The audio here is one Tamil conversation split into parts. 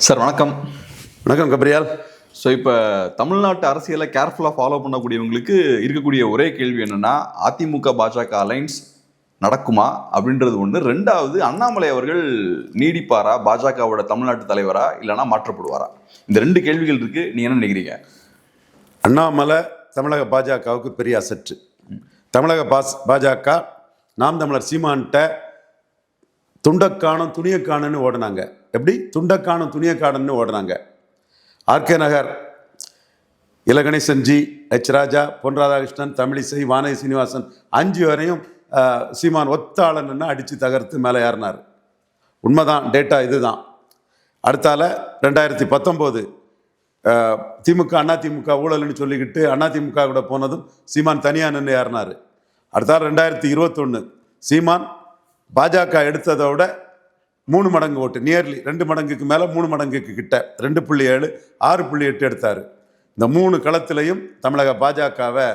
சார் வணக்கம். வணக்கம் கப்ரியால். ஸோ இப்போ தமிழ்நாட்டு அரசியலை கேர்ஃபுல்லாக ஃபாலோ பண்ணக்கூடியவங்களுக்கு இருக்கக்கூடிய ஒரே கேள்வி என்னென்னா, அதிமுக பாஜக அலைன்ஸ் நடக்குமா அப்படின்றது ஒன்று. ரெண்டாவது, அண்ணாமலை அவர்கள் நீடிப்பாரா, பாஜகவோட தமிழ்நாட்டு தலைவரா, இல்லைனா மாற்றப்படுவாரா? இந்த ரெண்டு கேள்விகள் இருக்குது. நீங்கள் என்ன நினைக்கிறீங்க? அண்ணாமலை தமிழக பாஜகவுக்கு பெரிய அசற்று. தமிழக பாஜக நாம் தமிழர் சீமான்கிட்ட துண்டக்கானம் துணியக்கானன்னு ஓடினாங்க. எப்படி? துண்டக்கானம் துணியக்கானன்னு ஓடினாங்க. ஆர்கே நகர் இலகணேசன் ஜி, எச் ராஜா, பொன் ராதாகிருஷ்ணன், தமிழிசை, வானதி சீனிவாசன் 5 வரையும் சீமான் ஒத்தாளன்னு அடித்து தகர்த்து மேலே ஏறினார். உண்மைதான், டேட்டா இதுதான். அடுத்தால 2019 திமுக அதிமுக ஊழல்னு சொல்லிக்கிட்டு அதிமுக கூட போனதும் சீமான் தனியாக நின்று ஏறினார். அடுத்தால 2021 சீமான் பாஜக எடுத்ததை விட 3 மடங்கு ஓட்டு, நியர்லி 2 மடங்குக்கு மேலே 3 மடங்குக்கு கிட்ட 2.7 6.8 எடுத்தார். இந்த 3 களத்திலையும் தமிழக பாஜகவை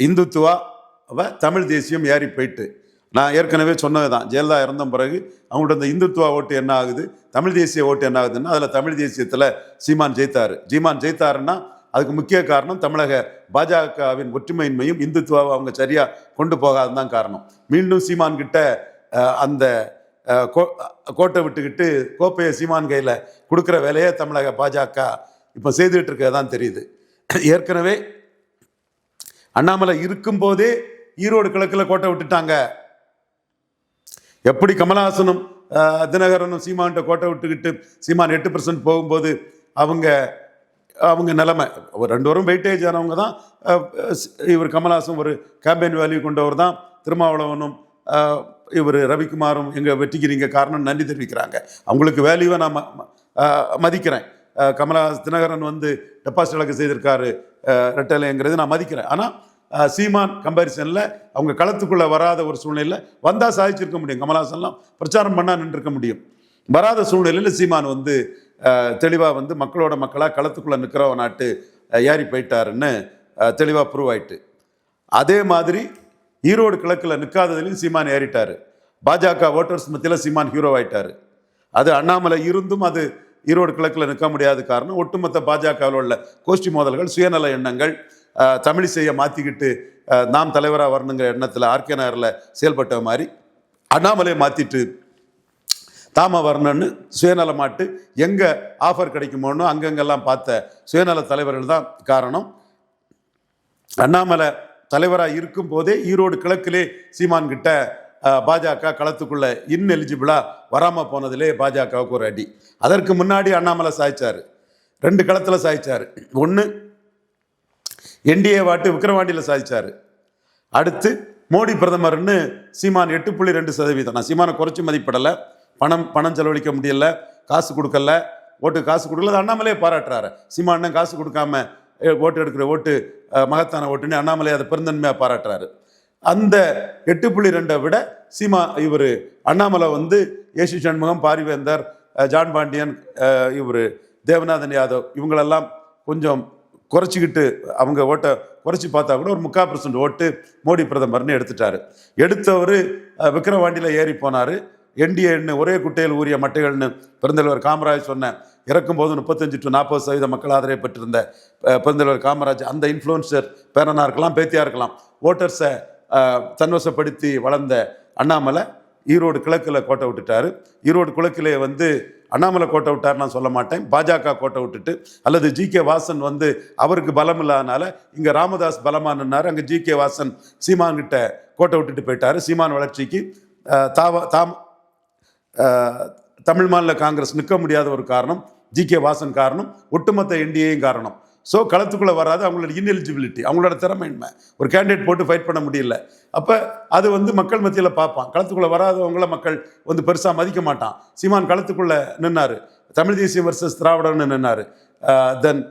இந்துத்துவாவை தமிழ் தேசியம் ஏறி போயிட்டு, நான் ஏற்கனவே சொன்னது தான், ஜெயலலிதா இறந்த பிறகு அவங்கள்ட்ட இந்த இந்துத்துவா ஓட்டு என்ன ஆகுது, தமிழ் தேசிய ஓட்டு என்ன ஆகுதுன்னா அதில் தமிழ் தேசியத்தில் சீமான் ஜெயித்தாருன்னா அதுக்கு முக்கிய காரணம் தமிழக பாஜகவின் ஒற்றுமையின்மையும் இந்துத்துவாவை அவங்க சரியாக கொண்டு போகாதுதான் காரணம். மீண்டும் சீமான் கிட்ட அந்த கோட்டை விட்டுக்கிட்டு கோப்பையை சீமான் கையில் கொடுக்குற வேலையை தமிழக பாஜக இப்போ செய்துகிட்டு இருக்கதான் தெரியுது. ஏற்கனவே அண்ணாமலை இருக்கும்போதே ஈரோடு கிழக்கில் கோட்டை விட்டுட்டாங்க. எப்படி கமலஹாசனும் தினகரனும் சீமான்கிட்ட கோட்டை விட்டுக்கிட்டு சீமான் 8% போகும்போது அவங்க நிலைமை, 2 வரும் வெயிட்டேஜ் ஆனவங்க தான். இவர் கமலஹாசன் ஒரு கேம்பெயின் வேல்யூ கொண்டவர் தான். திருமாவளவனும் இவர் ரவிக்குமாரும் எங்கள் வெற்றிக்கு நீங்கள் காரணம் நன்றி தெரிவிக்கிறாங்க. அவங்களுக்கு வேல்யூவை நான் மதிக்கிறேன். தினகரன் டெபாசிட் இலக்கு செய்திருக்காரு ரெட்டலைங்கிறது நான் மதிக்கிறேன். ஆனால் சீமான் கம்பேரிசனில் அவங்க களத்துக்குள்ளே வராத ஒரு சூழ்நிலையில் வந்தால் சாதிச்சிருக்க முடியும். கமலஹாசன்லாம் பிரச்சாரம் பண்ணால் நின்றுருக்க முடியும். வராத சூழ்நிலையில் சீமான் தெளிவாக மக்களோட மக்களாக களத்துக்குள்ளே நிற்கிற நாட்டு ஏறி போயிட்டாருன்னு தெளிவாக ப்ரூவ் ஆயிட்டு. அதே மாதிரி ஈரோடு கிழக்கில் நிற்காததுலையும் சீமான் ஏறிட்டார். பாஜக ஓட்டர்ஸ் மத்தியில் சீமான் ஹீரோ ஆயிட்டார். அது அண்ணாமலை இருந்தும் அது ஈரோடு கிழக்கில் நிற்க முடியாத காரணம் ஒட்டுமொத்த பாஜகவில் உள்ள கோஷ்டி மோதல்கள், சுயநல எண்ணங்கள், தமிழிசையை மாற்றிக்கிட்டு நாம் தலைவராக வரணுங்கிற எண்ணத்தில் ஆர்கே நகரில் செயல்பட்ட மாதிரி அண்ணாமலையை மாற்றிட்டு தாம வரணும்னு சுயநலமாட்டு எங்கே ஆஃபர் கிடைக்குமோன்னு அங்கங்கெல்லாம் பார்த்த சுயநல தலைவர்கள் தான் காரணம். அண்ணாமலை தலைவராக இருக்கும் போதே ஈரோடு கிழக்கிலே சீமான் கிட்ட பாஜக களத்துக்குள்ள இன்எலிஜிபிளாக வராமல் போனதிலே பாஜகவுக்கு ஒரு அடி. அதற்கு முன்னாடி அண்ணாமலை சாய்ச்சார், 2 களத்தில் சாய்ச்சார். ஒன்று என்டிஏ வாட்டு விக்கிரவாண்டியில் சாய்ச்சார். அடுத்து மோடி பிரதமர்னு சீமான் 8.2%. நான் சீமானை குறைச்சி மதிப்பிடலை. பணம் செலவழிக்க முடியல, காசு கொடுக்கல, ஓட்டு காசு கொடுக்கல. அண்ணாமலையே பாராட்டுறாரு. சீமான் காசு கொடுக்காம ஓட்டு எடுக்கிற ஓட்டு மகத்தான ஓட்டுன்னு அண்ணாமலை அதை பெருந்தன்மையாக பாராட்டுறாரு. அந்த 8.2 விட இவர் அண்ணாமலை ஏசி சண்முகம், பாரிவேந்தர், ஜான் பாண்டியன், இவர் தேவநாதன் யாதவ் இவங்களெல்லாம் கொஞ்சம் குறைச்சிக்கிட்டு அவங்க ஓட்டை குறைச்சி பார்த்தா கூட ஒரு 3/4% ஓட்டு மோடி பிரதமர்னு எடுத்தவர் விக்கிரவாண்டியில் ஏறி போனார். என்டிஏன்னு ஒரே குட்டையில் ஊறிய மட்டைகள்னு பெருந்தலைவர் காமராஜ் சொன்ன, இறக்கும்போது 35 to 40% மக்கள் ஆதரவை பெற்றிருந்த பெருந்தலைவர் காமராஜ் அந்த இன்ஃப்ளூயன்சர் பேரனாக இருக்கலாம், பேத்தியாக இருக்கலாம், ஓட்டர்ஸை தன்வசப்படுத்தி வளர்ந்த அண்ணாமலை ஈரோடு கிழக்கில் கோட்டை விட்டுட்டார். ஈரோடு கிழக்கிலே அண்ணாமலை கோட்டை விட்டார் நான் சொல்ல மாட்டேன், பாஜக கோட்டை விட்டுட்டு, அல்லது ஜி.கே. வாசன் அவருக்கு பலம் இல்லாதனால இங்கே ராமதாஸ் பலமாக நின்னார். அங்கே ஜி.கே. வாசன் சீமான் கிட்ட கோட்டை விட்டுட்டு போயிட்டார். சீமான் வளர்ச்சிக்கு தமிழ் மாநில காங்கிரஸ் நிற்க முடியாத ஒரு காரணம் ஜி.கே. வாசன் காரணம், ஒட்டுமொத்த என்டிஏயும் காரணம். ஸோ களத்துக்குள்ளே வராது அவங்களோட இன்எலிஜிபிலிட்டி, அவங்களோட திறமையின்மை. ஒரு கேண்டிடேட் போட்டு ஃபைட் பண்ண முடியல. அப்போ அது மக்கள் மத்தியில் பார்ப்பான். களத்துக்குள்ளே வராதவங்கள மக்கள் பெருசாக மதிக்க மாட்டான். சீமான் களத்துக்குள்ளே நின்னார். தமிழ் தேசியம் வர்சஸ் திராவிடன்னு நின்னார். தென்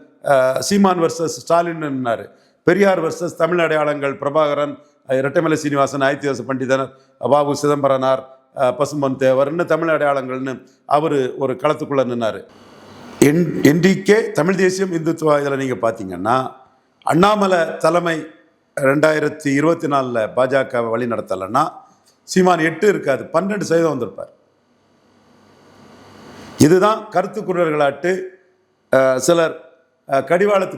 சீமான் வர்சஸ் ஸ்டாலின் நின்னார். பெரியார் வர்சஸ் தமிழ் அடையாளங்கள் பிரபாகரன், இரட்டைமலை சீனிவாசன், ஆதித்யவாச பண்டிதர், பாபு சிதம்பரனார், பசும்பொன் தேவர்னு தமிழ் அடையாளங்கள்னு அவர் ஒரு களத்துக்குள்ளே நின்னார். என்டிகே தமிழ் தேசியம் இந்துத்துவா இதில் நீங்கள் பார்த்தீங்கன்னா அண்ணாமலை தலைமை 2024 பாஜக வழி நடத்தலைன்னா சீமான் 8 இருக்காது, 12% வந்திருப்பார். இதுதான் கருத்து குரல்களாட்டு சிலர்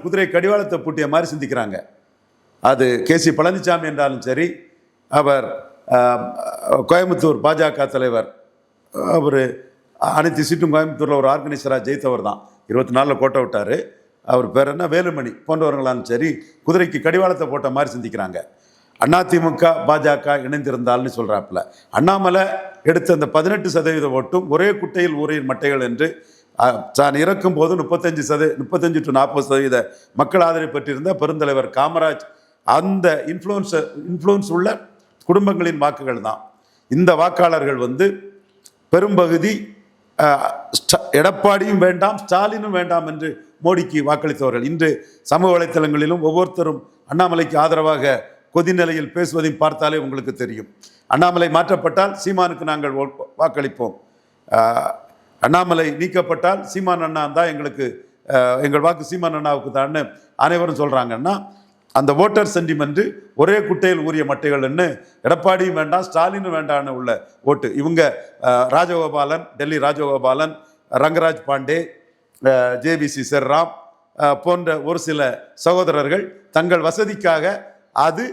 குதிரை கடிவாளத்தை பூட்டிய மாதிரி சிந்திக்கிறாங்க. அது கேசி பழனிசாமி என்றாலும் சரி, அவர் கோயம்புத்தூர் பாஜக தலைவர், அவர் அனைத்து சீட்டும் கோயம்புத்தூரில் ஒரு ஆர்கனைசராக ஜெயித்தவர் தான், 24 கோட்டை விட்டார். அவர் பேர் என்ன, வேலுமணி போன்றவர்களாலும் சரி, குதிரைக்கு கடிவாளத்தை போட்ட மாதிரி சிந்திக்கிறாங்க. அதிமுக பாஜக இணைந்திருந்தால்னு சொல்கிறாப்புல. அண்ணாமலை எடுத்த அந்த 18% ஓட்டும் ஒரே குட்டையில் ஊரின் மட்டைகள் என்று தான் இறக்கும் போது 35 to 40% மக்கள் ஆதரவு பெற்றிருந்த பெருந்தலைவர் காமராஜ் அந்த இன்ஃப்ளூயன்ஸ் உள்ள குடும்பங்களின் வாக்குகள் தான். இந்த வாக்காளர்கள் பெரும்பகுதி எடப்பாடியும் வேண்டாம் ஸ்டாலினும் வேண்டாம் என்று மோடிக்கு வாக்களித்தவர்கள். இன்று சமூக வலைத்தளங்களிலும் ஒவ்வொருத்தரும் அண்ணாமலைக்கு ஆதரவாக கொதிநிலையில் பேசுவதையும் பார்த்தாலே உங்களுக்கு தெரியும். அண்ணாமலை மாற்றப்பட்டால் சீமானுக்கு நாங்கள் வாக்களிப்போம், அண்ணாமலை நீக்கப்பட்டால் சீமான் அண்ணா தான் எங்கள் வாக்கு சீமான் அண்ணாவுக்கு தான் அனைவரும் சொல்கிறாங்கன்னா, அந்த ஓட்டர் சென்டிமெண்ட் ஒரே குட்டையில் ஊறிய மட்டைகள்னு எடப்பாடியும் வேண்டாம் ஸ்டாலினும் வேண்டான்னு உள்ள ஓட்டு. இவங்க ராஜகோபாலன், டெல்லி ராஜகோபாலன், ரங்கராஜ் பாண்டே, ஜேபிசி செர்ராம் போன்ற ஒரு சில சகோதரர்கள் தங்கள் வசதிக்காக அது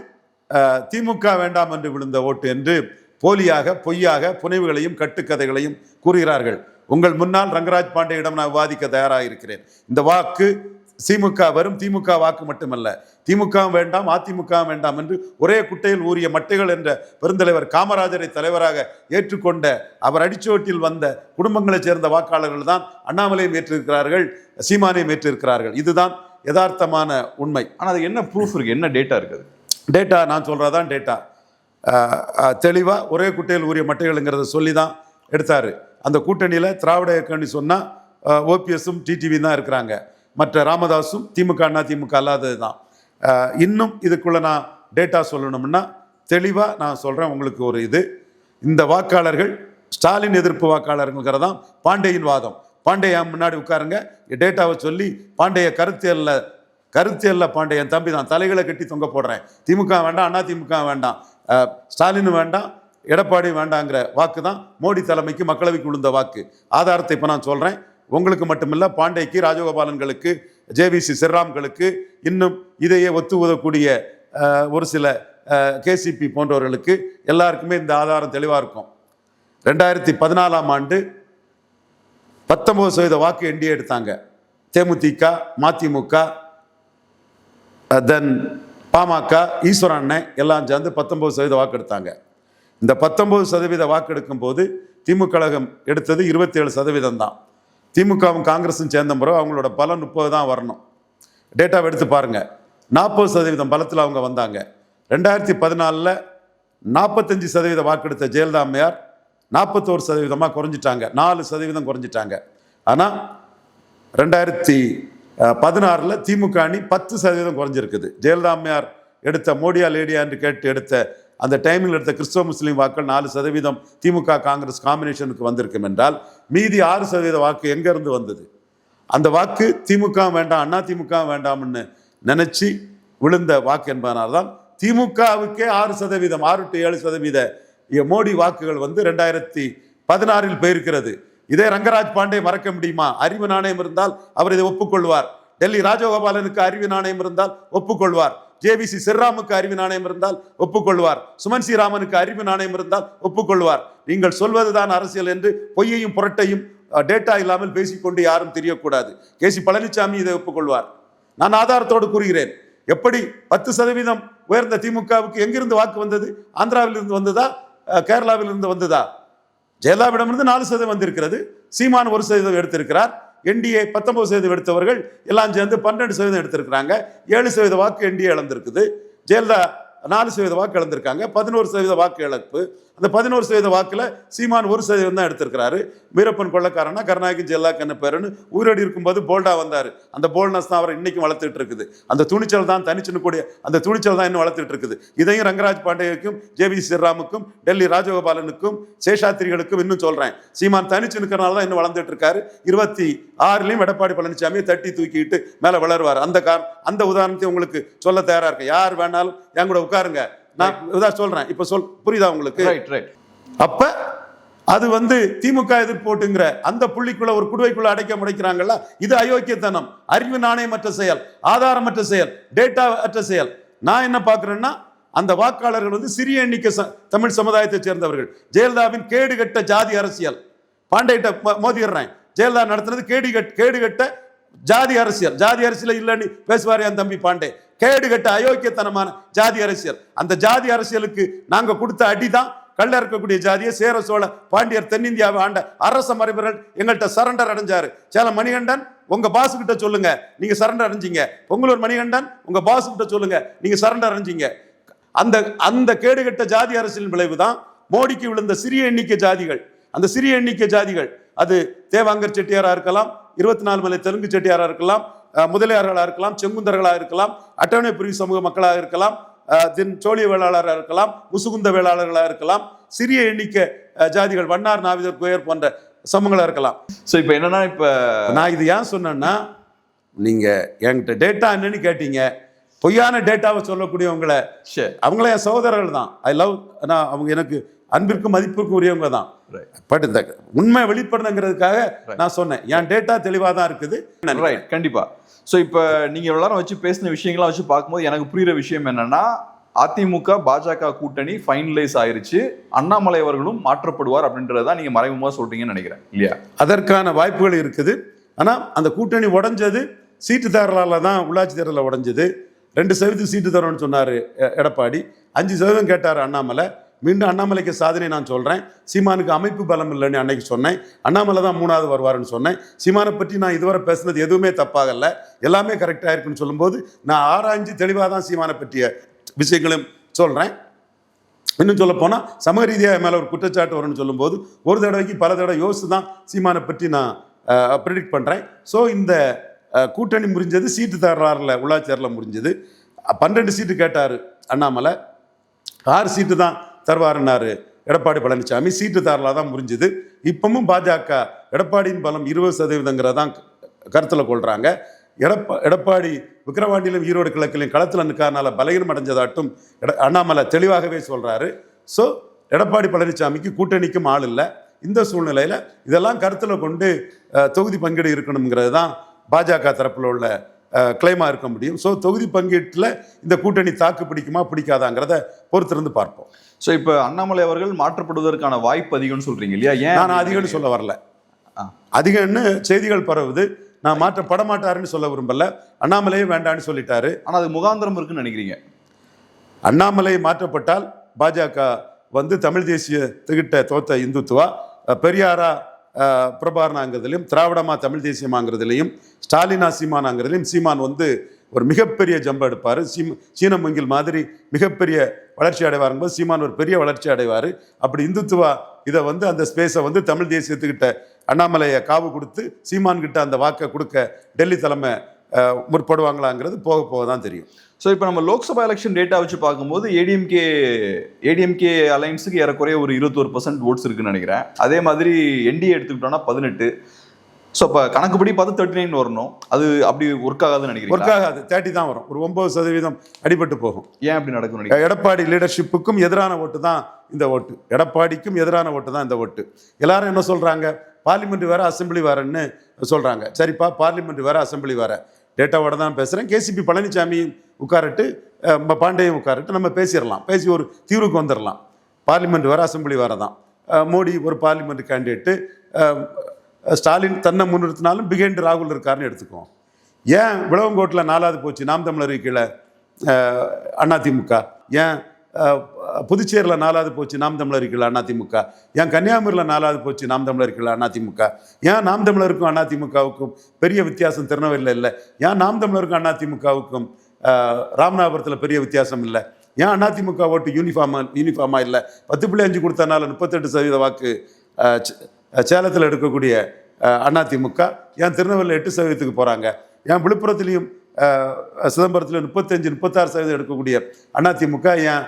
திமுக வேண்டாம் என்று விழுந்த ஓட்டு என்று போலியாக பொய்யாக புனைவுகளையும் கட்டுக்கதைகளையும் கூறுகிறார்கள். உங்கள் முன்னால் ரங்கராஜ் பாண்டேயிடம் நான் விவாதிக்க தயாராக இருக்கிறேன். இந்த வாக்கு திமுக வரும் திமுக வாக்கு மட்டுமல்ல, திமுக வேண்டாம் அதிமுக வேண்டாம் என்று ஒரே குட்டையில் ஊறிய மட்டைகள் என்ற பெருந்தலைவர் காமராஜரை தலைவராக ஏற்றுக்கொண்ட அவர் அடிச்சோட்டில் வந்த குடும்பங்களைச் சேர்ந்த வாக்காளர்கள் தான் அண்ணாமலையும் ஏற்றிருக்கிறார்கள், சீமானையும் ஏற்றிருக்கிறார்கள். இதுதான் யதார்த்தமான உண்மை. ஆனால் அது என்ன ப்ரூஃப் இருக்கு, என்ன டேட்டா இருக்குது? டேட்டா நான் சொல்றதான் டேட்டா. தெளிவாக ஒரே குட்டையில் ஊறிய மட்டைகள்ங்கிறத சொல்லி தான் எடுத்தார். அந்த கூட்டணியில் திராவிட இயக்கம்னு சொன்னால் ஓபிஎஸும் டிடிவி தான் இருக்கிறாங்க, மற்ற ராமதாஸும் திமுக அண்ணா திமுக அல்லாதது தான். இன்னும் இதுக்குள்ளே நான் டேட்டா சொல்லணும்னா தெளிவாக நான் சொல்கிறேன் உங்களுக்கு. ஒரு இந்த வாக்காளர்கள் ஸ்டாலின் எதிர்ப்பு வாக்காளர்கள்ங்கிறதான் பாண்டேயின் வாதம். பாண்டே முன்னாடி உட்காருங்க, டேட்டாவை சொல்லி பாண்டைய கருத்தியல்ல பாண்டே என் தம்பி தான், தலைகளை கட்டி தொங்க போடுறேன். திமுக வேண்டாம் அண்ணா திமுக வேண்டாம் ஸ்டாலின் வேண்டாம் எடப்பாடி வேண்டாங்கிற வாக்கு தான் மோடி தலைமைக்கு மக்களவைக்கு விழுந்த வாக்கு. ஆதாரத்தை இப்போ நான் சொல்கிறேன். உங்களுக்கு மட்டுமில்லை, பாண்டேக்கு, ராஜகோபாலன்களுக்கு, ஜேவிசி செர்ராம்களுக்கு, இன்னும் இதையே ஒத்து உதக்கூடிய ஒரு சில கேசிபி போன்றவர்களுக்கு எல்லாருக்குமே இந்த ஆதாரம் தெளிவாக இருக்கும். 2014ஆம் ஆண்டு 19% வாக்கு என்டிஏ எடுத்தாங்க. தேமுதிக, மதிமுக, தென் பாமக, ஈஸ்வரன் அண்ணன் எல்லாம் சேர்ந்து 19% வாக்கு எடுத்தாங்க. இந்த 19% வாக்கு எடுக்கும் போது திமுக கழகம் எடுத்தது 27% தான். திமுகவும் காங்கிரஸும் சேர்ந்த பிறகு அவங்களோட பலம் 30 தான் வரணும். டேட்டாவை எடுத்து பாருங்க. 40% பலத்தில் அவங்க வந்தாங்க. 2014 45% வாக்கெடுத்த ஜெயலலிதா அம்மையார் 41% குறைஞ்சிட்டாங்க, 4% குறைஞ்சிட்டாங்க. ஆனால் 2016 திமுக அணி 10% குறைஞ்சிருக்குது. ஜெயலலிதா அம்மையார் எடுத்த மோடியா லேடியா என்று கேட்டு எடுத்த அந்த டைமில் எடுத்த கிறிஸ்தவ முஸ்லீம் வாக்கள் 4% திமுக காங்கிரஸ் காம்பினேஷனுக்கு வந்திருக்கும் என்றால் மீதி 6% வாக்கு எங்கேருந்து வந்தது? அந்த வாக்கு திமுக வேண்டாம் அண்ணா திமுக வேண்டாம்னு நினைச்சு விழுந்த வாக்கு என்பதனால்தான் திமுகவுக்கே 6%, 6 to 7% மோடி வாக்குகள் 2016 போயிருக்கிறது. இதே ரங்கராஜ் பாண்டே மறக்க முடியுமா? அறிவு நாணயம் இருந்தால் அவர் இதை ஒப்புக்கொள்வார். டெல்லி ராஜகோபாலனுக்கு அறிவு நாணயம் இருந்தால் ஒப்புக்கொள்வார். ஜேவிசி செர்ராமுக்கு அறிவு நாணயம் இருந்தால் ஒப்புக்கொள்வார். சுமன் ஸ்ரீராமனுக்கு அறிவு நாணயம் இருந்தால் ஒப்புக்கொள்வார். நீங்கள் சொல்வதுதான் அரசியல் என்று பொய்யையும் புரட்டையும் டேட்டா இல்லாமல் பேசிக்கொண்டு யாரும் தெரியக்கூடாது. கேசி பழனிசாமி இதை ஒப்புக்கொள்வார். நான் ஆதாரத்தோடு கூறுகிறேன். எப்படி 10% உயர்ந்த திமுகவுக்கு எங்கிருந்து வாக்கு வந்தது? ஆந்திராவில் இருந்து வந்ததா, கேரளாவில் இருந்து வந்ததா? ஜெயலலிதாவிடமிருந்து 4% வந்திருக்கிறது. சீமான் 1% எடுத்திருக்கிறார். என்டிஏ 19% எடுத்தவர்கள் எல்லாம் சேர்ந்து 12% எடுத்திருக்கிறாங்க. 7% வாக்கு என்டிஏ இழந்திருக்குது. ஜெயலலிதா 4% வாக்கு இழந்திருக்காங்க. 11% வாக்கு இழப்பு. அந்த 11% வாக்குல சீமான் 1% தான் எடுத்திருக்கிறாரு. வீரப்பன் கொள்ளக்காரனா கருணாநிதி ஜெயலலிதா என்ன பேருன்னு உயிரோடு இருக்கும்போது போல்டா வந்தாரு. அந்த போல்ட்னஸ் தான் அவரை இன்னைக்கும் வளர்த்துட்டு இருக்குது. அந்த துணிச்சல் தான் தனிச்சுன்னு கூடிய அந்த துணிச்சல் தான் இன்னும் வளர்த்துட்டு இருக்குது. இதையும் ரங்கராஜ் பாண்டேக்கும், ஜேவி ஸ்ரீராமுக்கும், டெல்லி ராஜகோபாலனுக்கும், சேஷாத்திரிகளுக்கும் இன்னும் சொல்றேன். சீமான் தனிச்சு நிற்கிறனால தான் இன்னும் வளர்ந்துட்டு இருக்காரு. 26 எடப்பாடி பழனிசாமியை தட்டி தூக்கிட்டு மேல வளருவார். அந்த உதாரணத்தை உங்களுக்கு சொல்ல தயாரா இருக்கு. யார் வேணாலும் என் கூட உட்காருங்க, நான் இதான் சொல்றேன். இப்ப புரியுதா உங்களுக்கு? ரைட். அப்ப அது திமுக எதிர்ப்போட்டுங்கிற அந்த புள்ளிக்குள்ள ஒரு குடுவைக்குள்ள அடைக்க முடைக்கிறாங்கல்ல, இது அயோக்கியத்தனம், அறிவு நாணயமற்ற செயல், ஆதாரமற்ற செயல், டேட்டா அற்ற செயல். நான் என்ன பார்க்கிறேன்னா, அந்த வாக்காளர்கள் சிறிய எண்ணிக்கை தமிழ் சமுதாயத்தை சேர்ந்தவர்கள். ஜெயலலிதாவின் கேடுகட்ட ஜாதி அரசியல், பாண்டேட்ட மோதிடுறேன், ஜெயலலிதா நடத்துனது கேடுகட்ட ஜாதி அரசியல். ஜாதி அரசியல் இல்லைன்னு பேசுவார் என் தம்பி பாண்டே. கேடுகட்ட அயோக்கியத்தனமான ஜாதி அரசியல். அந்த ஜாதி அரசியலுக்கு நாங்க கொடுத்த அடிதான் கல்ல இருக்கக்கூடிய ஜாதியை சேர சோழ பாண்டியர் தென்னிந்தியாவை ஆண்ட அரச மரபர்கள் எங்கள்கிட்ட சரண்டர் அடைஞ்சாரு. சேலம் மணிகண்டன் உங்க பாசு கிட்ட சொல்லுங்க நீங்க சரண்டர் அடைஞ்சீங்க. பொங்கலூர் மணிகண்டன் உங்க பாசு கிட்ட சொல்லுங்க நீங்க சரண்டர் அடைஞ்சீங்க. அந்த அந்த கேடுகட்ட ஜாதி அரசியலின் விளைவுதான் மோடிக்கு விழுந்த சிறிய எண்ணிக்கை ஜாதிகள். அந்த சிறிய எண்ணிக்கை ஜாதிகள் அது தேவாங்கர் செட்டியாரா இருக்கலாம், 24 மலை தெலுங்கு செட்டியாரா இருக்கலாம், முதலியார்களா இருக்கலாம், செங்குந்தர்களா இருக்கலாம், அட்டவணை பிரிவு சமூக மக்களாக இருக்கலாம், சோழிய வேளாளராக இருக்கலாம், முசுகுந்த வேளாளர்களாக இருக்கலாம், சிறிய எண்ணிக்கை ஜாதிகள் வண்ணார் நாவிதர் குயர் போன்ற சமூகங்களா இருக்கலாம். ஸோ இப்போ என்னன்னா, இப்போ நான் இது ஏன் சொன்னேன்னா, நீங்க என்கிட்ட டேட்டா என்னன்னு கேட்டீங்க, பொய்யான டேட்டாவை சொல்லக்கூடியவங்களை அவங்கள என் சகோதரர்கள் தான். ஐ லவ், நான் அவங்க எனக்கு அன்பிற்கும் மதிப்பிற்கும் உரியவங்க தான். பட் இந்த உண்மை வெளிப்படணுங்கிறதுக்காக நான் சொன்னேன். என் டேட்டா தெளிவாக தான் இருக்குது. ரைட், கண்டிப்பா. ஸோ இப்போ நீங்க எல்லாரும் வச்சு பேசின விஷயங்கள்லாம் வச்சு பார்க்கும்போது எனக்கு புரியுற விஷயம் என்னன்னா, அதிமுக பாஜக கூட்டணி ஃபைனலைஸ் ஆயிருச்சு, அண்ணாமலை அவர்களும் மாற்றப்படுவார் அப்படின்றதான் நீங்க மறைமுகமா சொல்றீங்கன்னு நினைக்கிறேன், இல்லையா? அதற்கான வாய்ப்புகள் இருக்குது. ஆனா அந்த கூட்டணி உடைஞ்சது சீட்டுதாரரால தான். உள்ளாட்சி தேர்தலில் உடைஞ்சது. 2% சீட்டு தரோன்னு சொன்னாரு எடப்பாடி, 5% கேட்டார் அண்ணாமலை. மீண்டும் அண்ணாமலைக்கு சாதனை நான் சொல்றேன். சீமானுக்கு அமைப்பு பலம் இல்லைன்னு அன்னைக்கு சொன்னேன். அண்ணாமலை தான் 3வது வருவாருன்னு சொன்னேன். சீமானை பற்றி நான் இதுவரை பேசுனது எதுவுமே தப்பாகல, எல்லாமே கரெக்டாக இருக்குன்னு சொல்லும்போது நான் ஆராய்ஞ்சு தெளிவாக தான் சீமானை பற்றிய விஷயங்களும் சொல்றேன். இன்னும் சொல்ல போனா சமூக ரீதியாக மேல ஒரு குற்றச்சாட்டு வரும்னு சொல்லும்போது ஒரு தடவைக்கு பல தடவை யோசித்து தான் சீமானை பற்றி நான் ப்ரெடிக்ட் பண்றேன். ஸோ இந்த கூட்டணி முடிஞ்சது சீட்டு தரலாறுல உள்ளாட்சி தேர்தலில் முடிஞ்சது. 12 சீட்டு கேட்டார் அண்ணாமலை, 6 சீட்டு தான் தருவாருன்னாரு எடப்பாடி பழனிசாமி. சீட்டு தரலாக தான் முடிஞ்சது. இப்பவும் பாஜக எடப்பாடியின் பலம் 20%ங்கிறதான் கருத்தில் கொள்றாங்க. எடப்பாடி விக்கிரவாண்டியிலும் ஈரோடு கிழக்கிலும் களத்தில் நிற்காதனால பலகீனம் அடைஞ்சதாட்டும் அண்ணாமலை தெளிவாகவே சொல்றாரு. ஸோ எடப்பாடி பழனிசாமிக்கு கூட்டணிக்கும் ஆள் இல்லை. இந்த சூழ்நிலையில் இதெல்லாம் கருத்தில் கொண்டு தொகுதி பங்கீடு இருக்கணுங்கிறது தான் பாஜக தரப்பில் உள்ள கிளைமா இருக்க முடியும். ஸோ தொகுதி பங்கீட்டில் இந்த கூட்டணி தாக்கு பிடிக்குமா பிடிக்காதாங்கிறத பொறுத்திருந்து பார்ப்போம். ஸோ இப்போ அண்ணாமலை அவர்கள் மாற்றப்படுவதற்கான வாய்ப்பு அதிகம்னு சொல்றீங்க, இல்லையா? ஏன் நான் அதிகம்னு சொல்ல வரல, அதிகம்னு செய்திகள் பரவுது. நான் மாற்றப்பட மாட்டாருன்னு சொல்ல விரும்பல. அண்ணாமலையே வேண்டான்னு சொல்லிட்டாரு. ஆனால் அது முகாந்திரம் இருக்குன்னு நினைக்கிறீங்க? அண்ணாமலை மாற்றப்பட்டால் பாஜக தமிழ் தேசியத்துக்கிட்ட தோத்த இந்துத்துவா, பெரியாரா பிரபாரணாங்கிறதுலையும், திராவிடமா தமிழ் தேசியமாங்கிறதுலையும், ஸ்டாலினா சீமானாங்கிறதுலையும் சீமான் ஒரு மிகப்பெரிய ஜம்பு எடுப்பார். சீன மூங்கில் மாதிரி மிகப்பெரிய வளர்ச்சி அடைவாருங்கும்போது சீமான் ஒரு பெரிய வளர்ச்சி அடைவார். அப்படி இந்துத்துவா இதை அந்த ஸ்பேஸை தமிழ் தேசியத்துக்கிட்ட அண்ணாமலையை காவு கொடுத்து சீமான் கிட்ட அந்த வாக்கை கொடுக்க டெல்லி தலைமை முற்படுவாங்களாங்கிறது போக போக தான் தெரியும். ஸோ இப்போ நம்ம லோக்சபா எலெக்ஷன் டேட்டா வச்சு பார்க்கும்போது ஏடிஎம்கே அலைன்ஸுக்கு ஏறக்குறைய ஒரு 21% ஓட்ஸ் இருக்குன்னு நினைக்கிறேன். அதே மாதிரி என்டிஏ எடுத்துக்கிட்டோம்னா 18. ஸோ இப்போ கணக்குப்படி பார்த்து 39 வரணும். அது அப்படி ஒர்க் ஆகாதுன்னு நினைக்கிறேன். ஒர்க் ஆகாது, 30 தான் வரும். ஒரு 9% அடிபட்டு போகும். ஏன் அப்படி நடக்கும் நினைக்கிறேன்? எடப்பாடி லீடர்ஷிப்புக்கும் எதிரான ஓட்டு தான் இந்த ஓட்டு. எடப்பாடிக்கும் எதிரான ஓட்டு தான் இந்த ஓட்டு. எல்லாரும் என்ன சொல்றாங்க, பார்லிமெண்ட் வேற அசம்பிளி வேறன்னு சொல்றாங்க. சரிப்பா, பார்லிமெண்ட் வேற அசம்பிளி வேற, டேட்டாவோட தான் பேசுறேன். கேசிபி பழனிசாமி உட்காரட்டு, பாண்டியும் உட்காரட்டு, நம்ம பேசிடலாம், பேசி ஒரு தீர்வுக்கு வந்துடலாம். பார்லிமெண்ட் வேற அசம்பிளி வேற தான். மோடி ஒரு பார்லிமெண்ட் கேண்டிடேட்டு, ஸ்டாலின் தன்னை முன்னிறுத்தினாலும் பிகைண்ட் ராகுல் இருக்காருன்னு எடுத்துக்குவோம். ஏன் விளவங்கோட்டில் 4வது போச்சு நாம் தமிழர் கீழே அதிமுக? ஏன் புதுச்சேரியில் 4வது போச்சு நாம் தமிழர் கீழே அதிமுக? ஏன் கன்னியாகுமரியில் 4வது போச்சு நாம் தமிழர் கீழே அதிமுக? ஏன் நாம் தமிழருக்கும் அதிமுகவுக்கும் பெரிய வித்தியாசம் திருநெல்வேலியில் இல்லை? ஏன் நாம் தமிழருக்கும் அதிமுகவுக்கும் ராமநாதபுரத்தில் பெரிய வித்தியாசம் இல்லை? ஏன் அதிமுக ஓட்டு யூனிஃபார்மா இல்லை? 10.5 கொடுத்தனால 38% வாக்கு சேலத்தில் எடுக்கக்கூடிய அதிமுக ஏன் திருநெல்வேலியில் 8% போகிறாங்க? ஏன் விழுப்புரத்துலேயும் சிதம்பரத்தில் 35-36% எடுக்கக்கூடிய அதிமுக ஏன்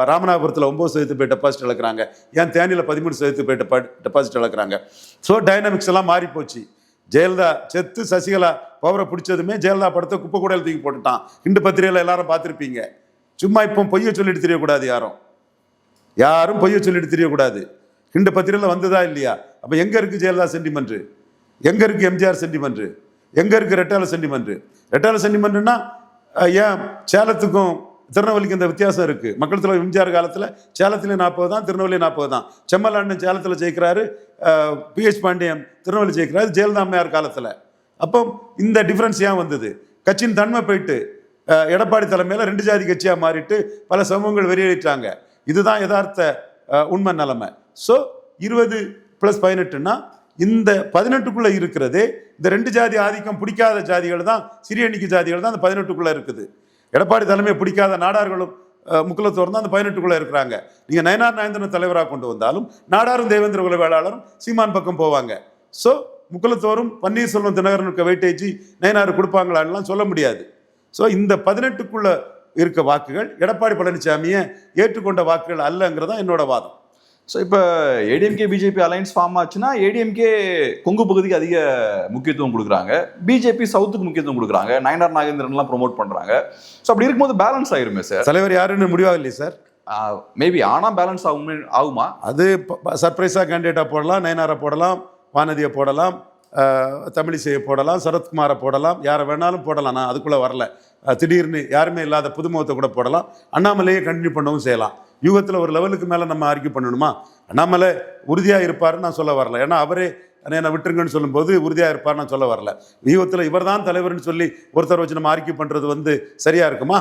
ராமநாதபுரத்தில் 9% போய் டெபாசிட் இழக்கிறாங்க? ஏன் தேனியில் 13% போய் டெபாசிட் இழக்கிறாங்க? ஸோ டைனாமிக்ஸ் எல்லாம் மாறி போச்சு. ஜெயலலிதா செத்து சசிகலா பவரை பிடிச்சதுமே ஜெயலலிதா படத்தை குப்பை கூடையில் தூக்கி போட்டுட்டான். இந்து பத்திரிகையில் எல்லாரும் பார்த்துருப்பீங்க. சும்மா இப்போ பொய்யை சொல்லிட்டு தெரியக்கூடாது, யாரும் பொய்யை சொல்லிட்டு தெரியக்கூடாது. ஹிண்டு பத்திரிகையில் வந்ததா இல்லையா? அப்போ எங்கே இருக்குது ஜெயலலிதா சென்டிமெண்ட்டு, எங்கே இருக்குது எம்ஜிஆர் சென்டிமெண்ட்டு, எங்கே இருக்குது ரெட்டால சென்டிமெண்ட்டு? ரெட்டால சென்டிமெண்ட்டுன்னா ஏன் சேலத்துக்கும் திருநெல்வேலிக்கு இந்த வித்தியாசம் இருக்குது. மக்கள் தலைவர் எம்ஜிஆர் காலத்தில் சேலத்துலேயும் 40 தான், திருநெல்வேலியும் 40 தான். செம்மலாண்டன் சேலத்தில் ஜெயிக்கிறாரு, பிஹெச் பாண்டியன் திருநெல்வேலி ஜெயிக்கிறாரு ஜெயலலிதா அம்மையார் காலத்தில். அப்போ இந்த டிஃப்ரென்ஸ் ஏன் வந்தது? கட்சியின் தன்மை போயிட்டு எடப்பாடி தலைமையில் 2 ஜாதி கட்சியாக மாறிட்டு பல சமூகங்கள் வெளியேறிட்டாங்க. இதுதான் யதார்த்த உண்மை நிலைமை. ஸோ 20+18ன்னா இந்த 18க்குள்ளே இருக்கிறதே இந்த 2 ஜாதி ஆதிக்கம் பிடிக்காத ஜாதிகள் தான், சிறிய எண்ணிக்கை ஜாதிகள் தான் அந்த 18க்குள்ளே இருக்குது. எடப்பாடி தலைமையை பிடிக்காத நாடார்களும் முக்குலத்தோர் தான் அந்த 18க்குள்ளே இருக்கிறாங்க. நீங்கள் நயனார் நாயந்திரன் தலைவராக கொண்டு வந்தாலும் நாடாரும் தேவேந்திர குல வேளாளரும் சீமான் பக்கம் போவாங்க. ஸோ முக்குலத்தோரும் பன்னீர்செல்வம் தினகரனுக்கு வெயிட்டேஜ் நயனார் கொடுப்பாங்களான்லாம் சொல்ல முடியாது. ஸோ இந்த 18க்குள்ளே இருக்க வாக்குகள் எடப்பாடி பழனிசாமியை ஏற்றுக்கொண்ட வாக்குகள் அல்லங்கிறதான் என்னோட வாதம். ஸோ இப்போ ஏடிஎம்கே பிஜேபி அலைன்ஸ் ஃபார்ம் ஆச்சுன்னா ஏடிஎம்கே கொங்கு பகுதிக்கு அதிக முக்கியத்துவம் கொடுக்குறாங்க, பிஜேபி சவுத்துக்கு முக்கியத்துவம் கொடுக்குறாங்க, நயனார் நாகேந்திரன்லாம் ப்ரொமோட் பண்ணுறாங்க. ஸோ அப்படி இருக்கும்போது பேலன்ஸ் ஆயிருமே சார். தலைவர் யாருன்னு முடிவாக இல்லையே சார். மேபி ஆனால் பேலன்ஸ் ஆகுமா? அது சர்ப்ரைஸாக கேண்டிடேட்டாக போடலாம், நயனாரை போடலாம், வானதியை போடலாம், தமிழிசையை போடலாம், சரத்குமாரை போடலாம், யாரை வேணாலும் போடலாம். நான் அதுக்குள்ளே வரல. திடீர்னு யாருமே இல்லாத புதுமுகத்தை கூட போடலாம். அண்ணாமலையே கண்டினியூ பண்ணவும் செய்யலாம். யூகத்தில் ஒரு லெவலுக்கு மேலே நம்ம ஆர்கியூ பண்ணணுமா? அண்ணாமலை உறுதியாக இருப்பாருன்னு நான் சொல்ல வரல. ஏன்னா அவரே என்னை விட்டுருங்கன்னு சொல்லும்போது உறுதியாக இருப்பார் நான் சொல்ல வரல. யூகத்தில் இவர் தான் தலைவர்னு சொல்லி ஒருத்தர் வச்சு நம்ம ஆர்கியூ பண்ணுறது சரியாக இருக்குமா?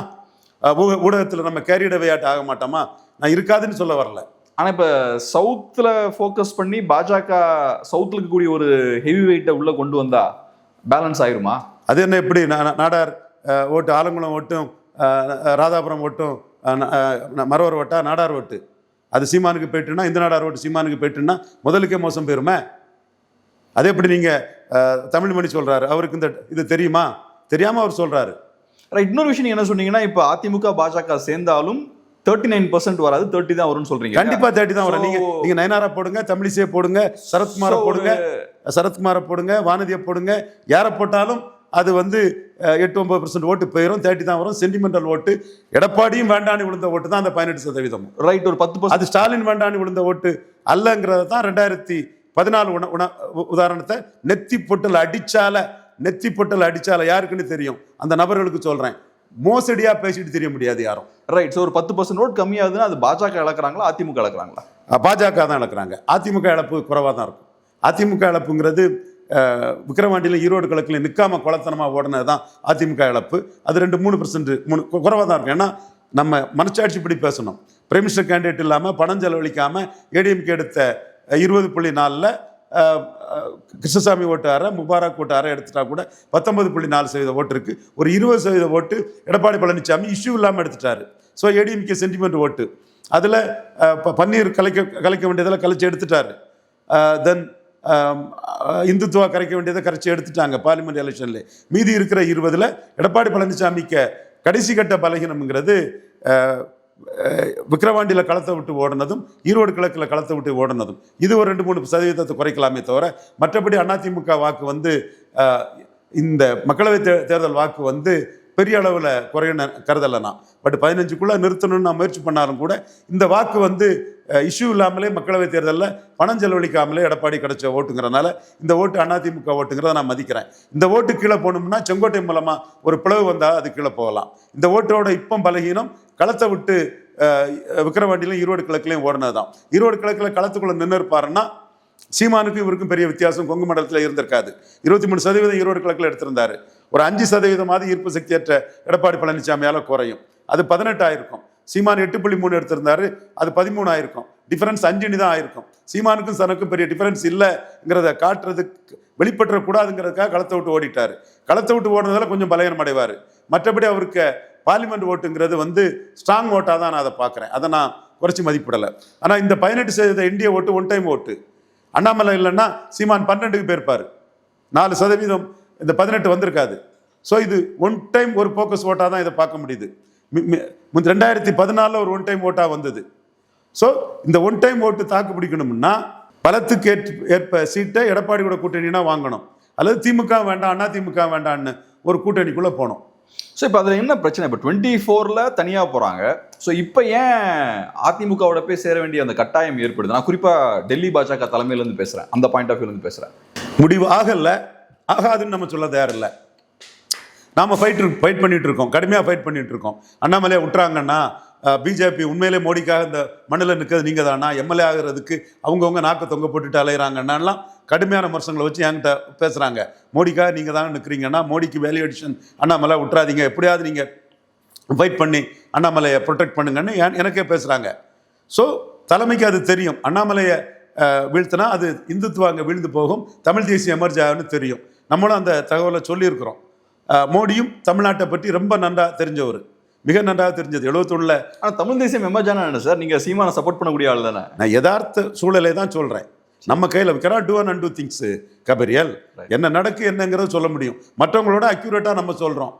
ஊடகத்தில் நம்ம கேரியட் விளையாட்டு ஆக மாட்டோமா? நான் இருக்காதுன்னு சொல்ல வரல. ஆனால் இப்போ சவுத்தில் ஃபோக்கஸ் பண்ணி பாஜக சவுத்தில் இருக்கக்கூடிய ஒரு ஹெவி வெயிட்டை உள்ளே கொண்டு வந்தா பேலன்ஸ் ஆயிருமா? அது என்ன எப்படி நாடார் ஓட்டு, ஆலங்குளம் ஓட்டும், ராதாபுரம் ஓட்டும், மரவர் ஓட்டா, நாடார் ஓட்டு அது சீமானுக்கு போயிட்டுன்னா, இந்த நாடார் ஓட்டு சீமானுக்கு போயிட்டுன்னா முதலுக்கே மோசம் போயிருமே. அதே எப்படி நீங்கள் தமிழ்மணி சொல்கிறாரு, அவருக்கு இந்த இது தெரியுமா? தெரியாமல் அவர் சொல்கிறாரு. இன்னொரு விஷயம் நீங்கள் என்ன சொன்னீங்கன்னா, இப்போ அதிமுக பாஜக சேர்ந்தாலும் 39% வராது, 30 தான் வரும்னு சொல்றீங்க. கண்டிப்பா 30 தான் வரும். நீங்க நயனாரா போடுங்க, தமிழிசையை போடுங்க, சரத்குமாரை போடுங்க, வானதியை போடுங்க, யாரை போட்டாலும் அது 8-9% ஓட்டு போயிடும். 30 தான் வரும். சென்டிமெண்டல் ஓட்டு எடப்பாடியும் வேண்டான்னு விழுந்த ஓட்டு தான் அந்த 18%. ரைட், ஒரு 10%. அது ஸ்டாலின் வேண்டான்னு விழுந்த ஓட்டு அல்லங்கிறத தான் 2014 உதாரணத்தை நெத்தி பொட்டல் அடிச்சால யாருக்குன்னு தெரியும். அந்த நபர்களுக்கு சொல்றேன், மோசடியா பேசிட்டு தெரிய முடியாது யாரும். ரைட். ஸோ ஒரு 10% ஓட் கம்மியாகுதுன்னா அது பாஜக இழக்கிறாங்களா, அதிமுக இழக்கிறாங்களா? பாஜக தான் இழக்கிறாங்க. அதிமுக இழப்பு குறைவாக தான் இருக்கும். அதிமுக இழப்புங்கிறது விக்கிரவாண்டியில் ஈரோடு கிழக்கில் நிற்காம குளத்தனமாக ஓடினது தான் அதிமுக இழப்பு. அது 2-3% குறைவாக தான் இருக்கும். ஏன்னா நம்ம மனச்சாட்சிப்படி பேசணும். பிரைம் மினிஸ்டர் கேண்டிடேட் இல்லாமல் பணம் செலவழிக்காமல் ஏடிஎம்கே எடுத்த 20.4 கிருஷ்ணசாமி ஓட்டு முபாரக் ஓட்டு எடுத்துட்டா கூட 19.4% ஓட்டு இருக்கு. ஒரு 20% ஓட்டு எடப்பாடி பழனிசாமி இஷ்யூ இல்லாமல் எடுத்துட்டாரு. ஸோ ஏடிஎம்கே சென்டிமெண்ட் ஓட்டு அதில் பன்னீர் கலைக்க வேண்டியதில் கலைச்சி எடுத்துட்டாரு. தென் இந்துத்துவா கரைக்க வேண்டியதை கரைச்சி எடுத்துட்டாங்க பார்லிமெண்ட் எலெக்ஷன்ல. மீதி இருக்கிற 20 எடப்பாடி பழனிசாமிக்கு கடைசி கட்ட பலகீனம்ங்கிறது விக்கிரவாண்டியில் களத்தை விட்டு ஓடினதும் ஈரோடு கிழக்கில் களத்தை விட்டு ஓடினதும். இது ஒரு 2-3% குறைக்கலாமே தவிர மற்றபடி அதிமுக வாக்கு இந்த மக்களவை தேர்தல் வாக்கு பெரிய அளவில் குறையன்னு கருதலைனா. பட் 15க்குள்ளே நிறுத்தணும்னு நான் முயற்சி பண்ணாலும் கூட இந்த வாக்கு இஷ்யூ இல்லாமலே மக்களவை தேர்தலில் பணம் செலவழிக்காமலே எடப்பாடி கிடைச்ச ஓட்டுங்கிறனால இந்த ஓட்டு அதிமுக ஓட்டுங்கிறத நான் மதிக்கிறேன். இந்த ஓட்டு கீழே போகணும்னா செங்கோட்டை மூலமாக ஒரு பிளவு வந்தால் அது கீழே போகலாம். இந்த ஓட்டோட இப்போ பலகீனம் களத்தை விட்டு விக்கிரவாண்டியிலும் ஈரோடு கிழக்குலையும் ஓடினது தான். ஈரோடு கிழக்கில் களத்துக்குள்ளே நின்று இருப்பாருன்னா சீமானுக்கும் இவருக்கும் பெரிய வித்தியாசம் கொங்கு மண்டலத்தில் இருந்திருக்காது. 23% ஈரோடு கிழக்கில் எடுத்திருந்தாரு. ஒரு 5% ஈர்ப்பு சக்தியற்ற எடப்பாடி பழனிசாமியால் குறையும். அது 18 ஆயிருக்கும். சீமான் 8.3 எடுத்திருந்தாரு, அது 13 ஆயிருக்கும். டிஃபரன்ஸ் 5 தான் ஆயிருக்கும். சீமானுக்கும் சனுக்கும் பெரிய டிஃபரன்ஸ் இல்லைங்கிறத காட்டுறதுக்கு வெளிப்பற்றக்கூடாதுங்கிறதுக்காக களத்தை விட்டு ஓடிட்டாரு. களத்தை விட்டு ஓடுனதால கொஞ்சம் பலகீனம் அடைவார். மற்றபடி அவருக்கு பார்லிமெண்ட் ஓட்டுங்கிறது ஸ்ட்ராங் ஓட்டாக தான் நான் அதை பார்க்குறேன். அதை நான் குறைச்சி மதிப்பிடலை. ஆனால் இந்த 18% என்டிஏ ஓட்டு ஒன் டைம் ஓட்டு. அண்ணாமலை இல்லைன்னா சீமான் 12க்கு போயிருப்பார். 4% இந்த 18 வந்திருக்காது. ஸோ இது ஒன் டைம் ஒரு ஃபோக்கஸ் ஓட்டாக தான் இதை பார்க்க முடியுது. 2014 ஒரு ஒன் டைம் ஓட்டாக வந்தது. ஸோ இந்த ஒன் டைம் ஓட்டு தாக்கு பிடிக்கணும்னா பலத்துக்கு ஏற்ப சீட்டை எடப்பாடி கூட கூட்டணினா வாங்கணும், அல்லது திமுக வேண்டாம் அதிமுக வேண்டான்னு ஒரு கூட்டணிக்குள்ளே போகணும். ஸோ இப்போ அதில் என்ன பிரச்சனை? இப்போ 24ல் தனியாக போகிறாங்க. ஸோ இப்போ ஏன் அதிமுகவோட போய் சேர வேண்டிய அந்த கட்டாயம் ஏற்படுது? நான் குறிப்பாக டெல்லி பாஜக தலைமையிலேருந்து பேசுகிறேன், அந்த பாயிண்ட் ஆஃப் வியூலேருந்து பேசுகிறேன். முடிவு ஆகாதுன்னு நம்ம சொல்ல தயாரில்லை. நாம் ஃபைட் பண்ணிட்டு இருக்கோம், கடுமையாக ஃபைட் பண்ணிட்டு இருக்கோம். அண்ணாமலையை விட்டுறாங்கன்னா பிஜேபி உண்மையிலே மோடிக்காக இந்த மண்ணில் நிற்கிறது நீங்கள் தானா, எம்எல்ஏ ஆகிறதுக்கு அவங்கவுங்க நாக்கு தொங்க போட்டுட்டு அலையிறாங்கன்னாலாம் கடுமையான விமர்சனங்களை வச்சு என்கிட்ட பேசுகிறாங்க. மோடிக்காக நீங்கள் தானே நிற்கிறீங்கன்னா மோடிக்கு வேல்யூ அடிஷன் அண்ணாமலை விட்டுறாதீங்க, எப்படியாவது நீங்கள் ஃபைட் பண்ணி அண்ணாமலையை ப்ரொடெக்ட் பண்ணுங்கன்னு எனக்கே பேசுகிறாங்க. ஸோ தலைமைக்கு அது தெரியும், அண்ணாமலையை வீழ்த்தினா அது இந்துத்துவா அங்கே வீழ்ந்து போகும், தமிழ் தேசியம் எமர்ஜ் ஆகும்னு தெரியும். நம்மளும் அந்த தகவலை சொல்லியிருக்கிறோம். மோடியும் தமிழ்நாட்டை பற்றி ரொம்ப நன்றாக தெரிஞ்சவர், மிக நன்றாக தெரிஞ்சது 71. ஆனால் தமிழ் தேசியம் எமர்ஜானா என்ன சார்? நீங்கள் சீமானை சப்போர்ட் பண்ணக்கூடிய ஆள் தானே? நான் யதார்த்த சூழலை தான் சொல்கிறேன். நம்ம கையில் cannot do and undo things Gabriel. என்ன நடக்கு என்னங்கிறத சொல்ல முடியும், மற்றவங்களோட அக்யூரேட்டாக நம்ம சொல்கிறோம்.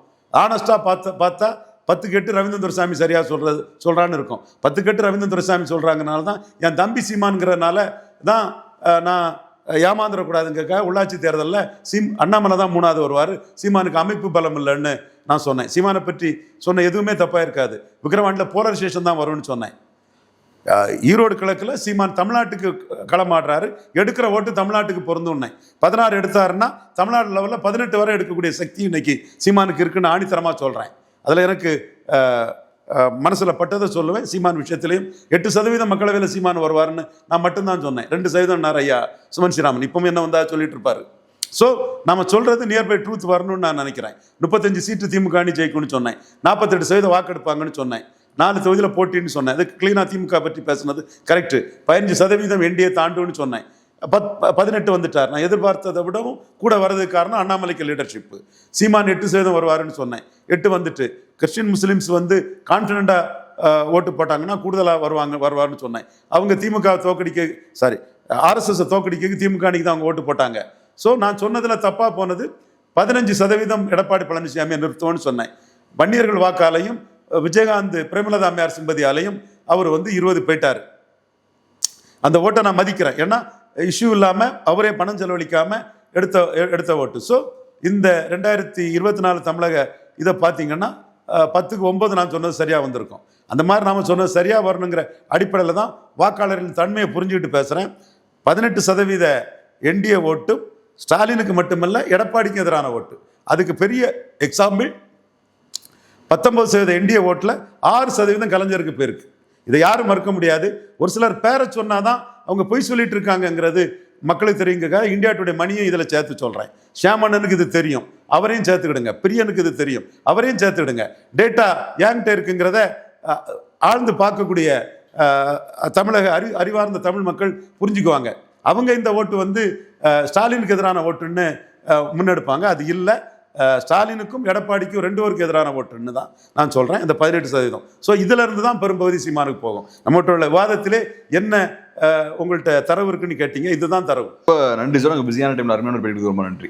ஆனஸ்டாக பார்த்தா 10 கெட்டு ரவீந்திரன் துரைசாமி சரியாக சொல்கிறான்னு இருக்கும். 10 கெட்டு ரவீந்திரன் துரைசாமி சொல்கிறாங்கனால தான் என் தம்பி சீமான்கிறனால தான் நான் ஏமாந்துடக்கூடாதுங்கிறக்காக உள்ளாட்சி தேர்தலில் அண்ணாமலை தான் 3வது வருவார், சீமானுக்கு அமைப்பு பலம் இல்லைன்னு நான் சொன்னேன். சீமானை பற்றி சொன்ன எதுவுமே தப்பாக இருக்காது. விக்ரவாண்டியில் போலரைசேஷன் தான் வரும்னு சொன்னேன். ஈரோடு கிழக்கில் சீமான் தமிழ்நாட்டுக்கு களமாடுறாரு, எடுக்கிற ஓட்டு தமிழ்நாட்டுக்கு பொருந்துன்னே. 16 எடுத்தாருன்னா தமிழ்நாடு லெவலில் 18 வரை எடுக்கக்கூடிய சக்தி இன்னைக்கு சீமானுக்கு இருக்குன்னு ஆணித்தரமாக சொல்கிறேன். அதில் எனக்கு மனசில் பட்டதை சொல்லுவேன். சீமான் விஷயத்திலையும் 8% மக்களவையில் சீமான் வருவார்னு நான் மட்டும்தான் சொன்னேன். 2% ஐயா சுமன் ஸ்ரீராமன் இப்பவும் என்ன வந்தா சொல்லிட்டு இருப்பாரு. ஸோ நம்ம சொல்றது நியர்பை ட்ரூத் வரணும்னு நான் நினைக்கிறேன். 35 சீட்டு திமுக அணி ஜெயிக்கும்னு சொன்னேன், 48% வாக்கெடுப்பாங்கன்னு சொன்னேன், 4 தொகுதியில் போட்டின்னு சொன்னேன். அது கிளீனாக திமுக பற்றி பேசுனது கரெக்டு. 15% என்டிஏ தாண்டுன்னு சொன்னேன். 18 வந்துட்டார். நான் எதிர்பார்த்ததை விடவும் கூட வர்றதுக்கு காரணம் அண்ணாமலைக்கு லீடர்ஷிப்பு. சீமான் 8% வருவாருன்னு சொன்னேன், 8 வந்துட்டு. கிறிஸ்டின் முஸ்லீம்ஸ் வந்து கான்ஃபிடென்ட்டாக ஓட்டு போட்டாங்கன்னா கூடுதலாக வருவார்னு சொன்னேன். அவங்க திமுக ஆர்எஸ்எஸ் தோக்கடிக்க திமுக அன்னைக்கு தான் அவங்க ஓட்டு போட்டாங்க. ஸோ நான் சொன்னதில் தப்பாக போனது 15% எடப்பாடி பழனிசாமியை நிறுத்துவோன்னு சொன்னேன். வன்னியர்கள் வாக்காலையும் விஜயகாந்த் பிரேமலதா அம்மையார் சிம்பதியாலையும் அவர் வந்து 20 போயிட்டார். அந்த ஓட்டை நான் மதிக்கிறேன், ஏன்னா இஷ்யூ இல்லாமல் அவரே பணம் செலவழிக்காமல் எடுத்த ஓட்டு. ஸோ இந்த 2024 தமிழக இதை பார்த்தீங்கன்னா 10க்கு 9 நான் சொன்னது சரியாக வந்திருக்கும். அந்த மாதிரி நாம் சொன்னது சரியாக வரணுங்கிற அடிப்படையில் தான் வாக்காளர்களின் தன்மையை புரிஞ்சுக்கிட்டு பேசுகிறேன். 18% என்டிஏ ஓட்டு ஸ்டாலினுக்கு மட்டுமல்ல எடப்பாடிக்கு எதிரான ஓட்டு. அதுக்கு பெரிய எக்ஸாம்பிள் 19% என்டிஏ ஓட்டில் 6% கலைஞருக்கு போயிருக்கு. இதை யாரும் மறுக்க முடியாது. ஒரு சிலர் பேரை சொன்னாதான் அவங்க பொய் சொல்லிட்டு இருக்காங்கங்கிறது மக்களுக்கு தெரியுங்க. இந்தியா டுடே மணியை இதில் சேர்த்து சொல்கிறேன். ஷியாமண்ணனுக்கு இது தெரியும், அவரையும் சேர்த்துக்கிடுங்க. பிரியனுக்கு இது தெரியும், அவரையும் சேர்த்துக்கிடுங்க. டேட்டா ஏங்கிட்ட இருக்குங்கிறத ஆழ்ந்து பார்க்கக்கூடிய தமிழக அறிவார்ந்த தமிழ் மக்கள் புரிஞ்சுக்குவாங்க. அவங்க இந்த ஓட்டு வந்து ஸ்டாலினுக்கு எதிரான ஓட்டுன்னு முன்னெடுப்பாங்க. அது இல்லை, ஸ்டாலினுக்கும் எடப்பாடிக்கும் 2 பேருக்கு எதிரான ஓட்டுன்னு தான் நான் சொல்கிறேன், இந்த 18%. ஸோ இதிலிருந்து தான் பெரும்பகுதி சீமானுக்கு போகும். நம்மகிட்ட உள்ள விவாதத்திலே என்ன உங்கள்கிட்ட தரவு இருக்குன்னு கேட்டீங்க, இதுதான் தரவு. இப்போ நன்றி சார், உங்கள் பிஸியான டைமில் அருமையான பேட்டி ரொம்ப நன்றி.